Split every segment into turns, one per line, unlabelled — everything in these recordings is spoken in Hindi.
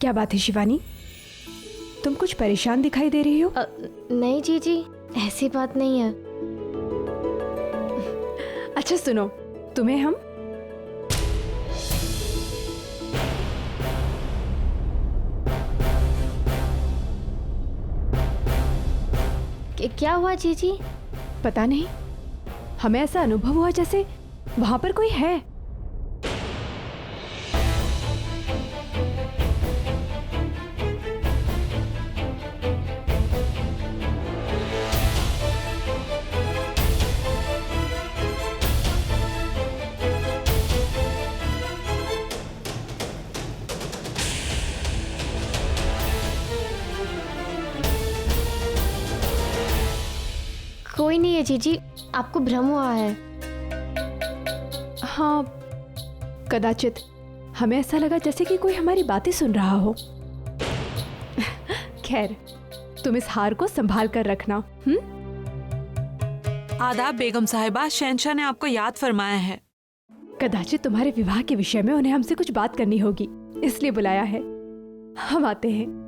क्या बात है शिवानी, तुम कुछ परेशान दिखाई दे रही हो?
नहीं जीजी, ऐसी बात नहीं है।
अच्छा सुनो, तुम्हें हम
क्या हुआ जीजी?
पता नहीं, हमें ऐसा अनुभव हुआ जैसे वहां पर कोई है।
कोई नहीं है जीजी, आपको भ्रम हुआ है।
हाँ, कदाचित हमें ऐसा लगा जैसे कि कोई हमारी बातें सुन रहा हो। खैर, तुम इस हार को संभाल कर रखना।
आदाब बेगम साहिबा, शहंशाह ने आपको याद फरमाया है।
कदाचित तुम्हारे विवाह के विषय में उन्हें हमसे कुछ बात करनी होगी, इसलिए बुलाया है। हम आते हैं।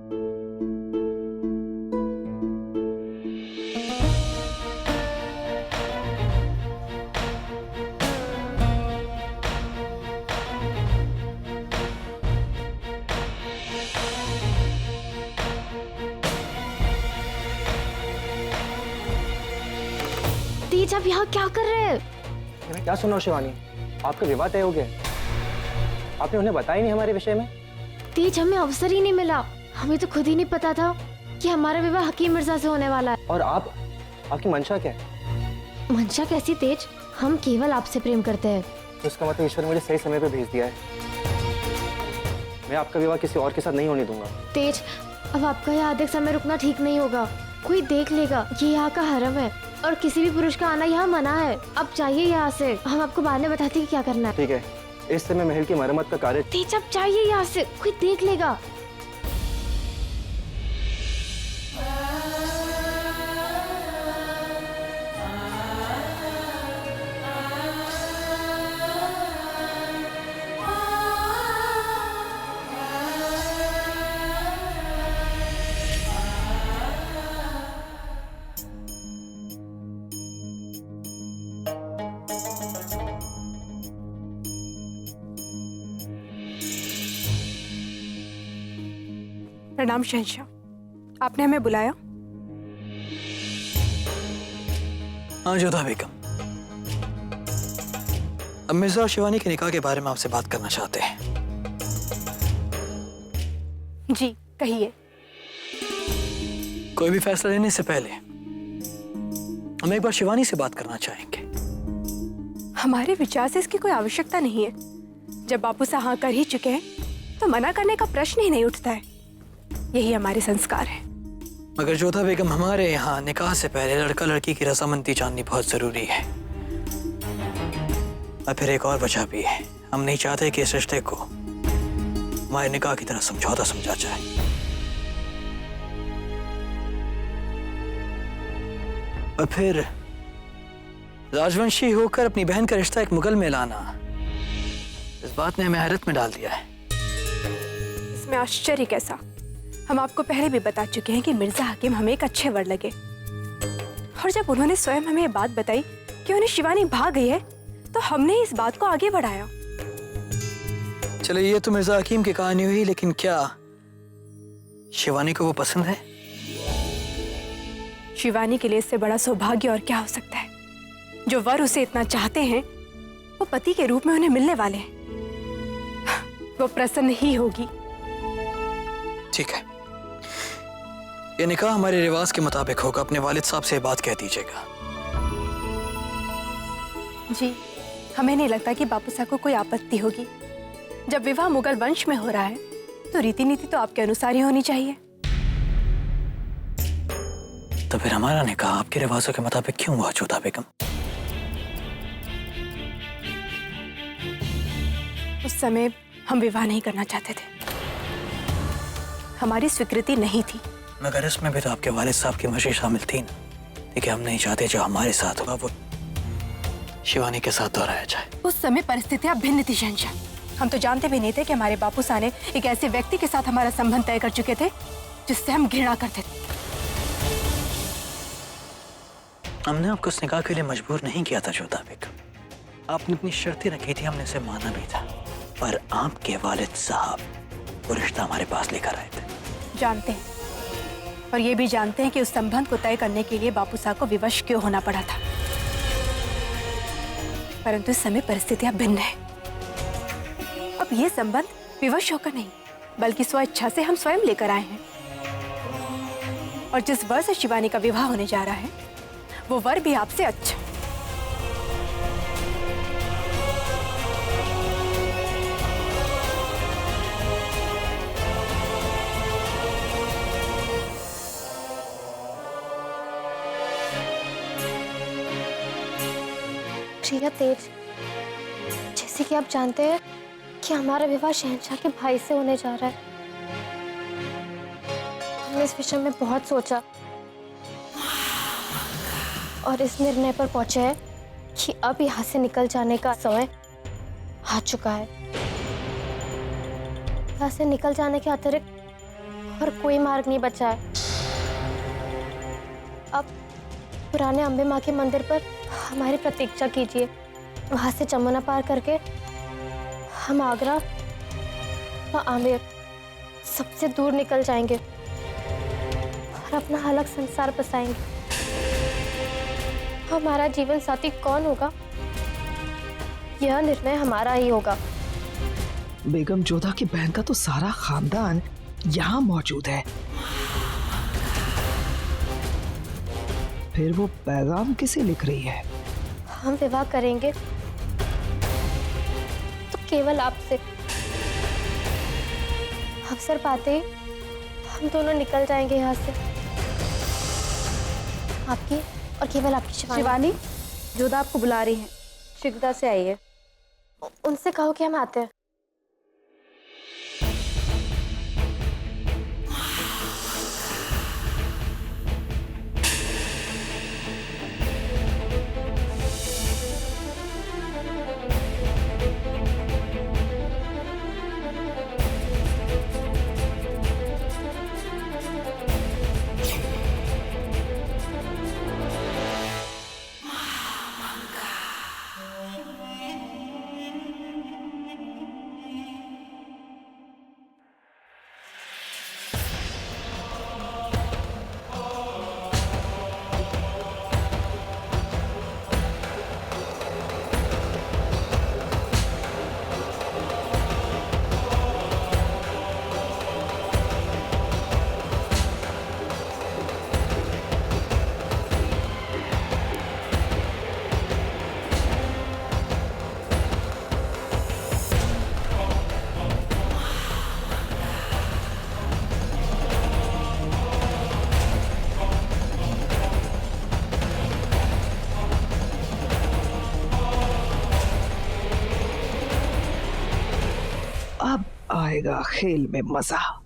तेज, आप यहाँ क्या कर रहे हैं?
मैं क्या सुन रहा हूँ शिवानी, आपका विवाह तय हो गया। आपने उन्हें बताया नहीं हमारे विषय में।
तेज, हमें अवसर ही नहीं मिला। हमें तो खुद ही नहीं पता था कि हमारा विवाह हकीम मिर्जा से होने वाला है।
और आपकी मंशा क्या है?
मंशा कैसी तेज? हम केवल आपसे प्रेम करते हैं।
तो इसका मतलब ईश्वर ने मुझे सही समय पे भेज दिया है। मैं आपका विवाह किसी और के साथ नहीं होने दूंगा।
तेज, अब आपका यहाँ अधिक समय रुकना ठीक नहीं होगा। कोई देख लेगा। ये यहाँ का हरम है और किसी भी पुरुष का आना यहाँ मना है। अब चाहिए यहाँ से। हम आपको बाद में बताते हैं कि क्या करना है।
ठीक है, इस समय महल की मरम्मत का कार्य।
तेज, अब चाहिए यहाँ से, कोई देख लेगा।
प्रणाम शहंशाह, आपने हमें बुलाया?
हाँ जोधा बेगम, अब मिर्जा और शिवानी के निकाह के बारे में आपसे बात करना चाहते हैं।
जी कहिए।
कोई भी फैसला लेने से पहले हम एक बार शिवानी से बात करना चाहेंगे।
हमारे विचार से इसकी कोई आवश्यकता नहीं है। जब बापू साहब हाँ कर ही चुके हैं तो मना करने का प्रश्न ही नहीं उठता है। यही हमारे संस्कार है।
मगर जोधा बेगम, हमारे यहाँ निकाह से पहले लड़का लड़की की रजामंदी जाननी बहुत जरूरी है। और फिर एक और वजह भी है, हम नहीं चाहते कि इस रिश्ते को हमारे निकाह की तरह समझौता समझा जाए। और फिर राजवंशी होकर अपनी बहन का रिश्ता एक मुगल में लाना, इस बात ने हमें हैरत में डाल दिया है।
इसमें आश्चर्य कैसा? हम आपको पहले भी बता चुके हैं कि मिर्जा हकीम हमें एक अच्छे वर लगे। और जब उन्होंने स्वयं हमें ये बात बताई कि उन्हें शिवानी भाग गई है, तो हमने इस बात को आगे बढ़ाया।
चलो, ये तो मिर्जा हकीम की कहानी हुई, लेकिन क्या शिवानी को वो पसंद है?
शिवानी के लिए इससे बड़ा सौभाग्य और क्या हो सकता है? जो वर उसे इतना चाहते हैं, वो पति के रूप में उन्हें मिलने वाले हैं। वो प्रसन्न ही होगी।
ठीक है, ये निकाह हमारे रिवाज के मुताबिक होगा। अपने वालिद साहब से बात कह दीजिएगा।
जी, हमें नहीं लगता कि बापू साहब को कोई आपत्ति होगी। जब विवाह मुगल वंश में हो रहा है तो रीति नीति तो आपके अनुसार ही होनी चाहिए।
तो फिर हमारा निकाह आपके रिवाजों के मुताबिक क्यों हुआ जोधा बेगम?
उस समय हम विवाह नहीं करना चाहते थे, हमारी स्वीकृति नहीं थी।
मगर इसमें भी तो आपके वालिद साहब की मर्जी शामिल थी ना। देखिए, हम नहीं चाहते जो हमारे साथ होगा वो शिवानी के साथ दोहराया जाए।
उस समय परिस्थितियां भिन्न थी शहंशाह। हम तो जानते भी नहीं थे कि हमारे बापू साने एक ऐसे व्यक्ति के साथ हमारा संबंध तय कर चुके थे जिससे हम घृणा करते थे।
हमने आपको इस निकाह के लिए मजबूर नहीं किया था जोधा बेगम। आपने अपनी शर्तें रखी थी, हमने उसे माना भी था। पर आपके वालिद साहब वो रिश्ता हमारे पास लेकर आए थे।
जानते हैं, और ये भी जानते हैं कि उस संबंध को तय करने के लिए बापू साहब को विवश क्यों होना पड़ा था। परंतु इस समय परिस्थितियां भिन्न है। अब ये संबंध विवश होकर नहीं बल्कि स्व इच्छा से हम स्वयं लेकर आए हैं। और जिस वर से शिवानी का विवाह होने जा रहा है वो वर भी आपसे अच्छा।
प्रिया तेज, जैसे कि आप जानते हैं कि हमारा विवाह शहंशाह के भाई से होने जा रहा है। हमने इस विषय में बहुत सोचा और इस निर्णय पर पहुंचे हैं कि अब यहाँ से निकल जाने का समय आ चुका है। यहाँ से निकल जाने के अतिरिक्त और कोई मार्ग नहीं बचा है। अब पुराने अम्बे माँ के मंदिर पर हमारी प्रतीक्षा कीजिए। वहाँ से जमुना पार करके हम आगरा व आमेर सबसे दूर निकल जाएंगे और अपना अलग संसार बसाएंगे। हमारा जीवन साथी कौन होगा, यह निर्णय हमारा ही होगा।
बेगम जोधा की बहन का तो सारा खानदान यहाँ मौजूद है। फिर वो पैगाम किसे लिख रही है?
हम विवाह करेंगे तो केवल आपसे। अवसर पाते ही हम दोनों निकल जाएंगे यहाँ से। आपकी और केवल आपकी
शिवानी, जोधा आपको बुला रही है, शीघ्रता से आइए।
उनसे कहो कि हम आते हैं।
अब आएगा खेल में मजा।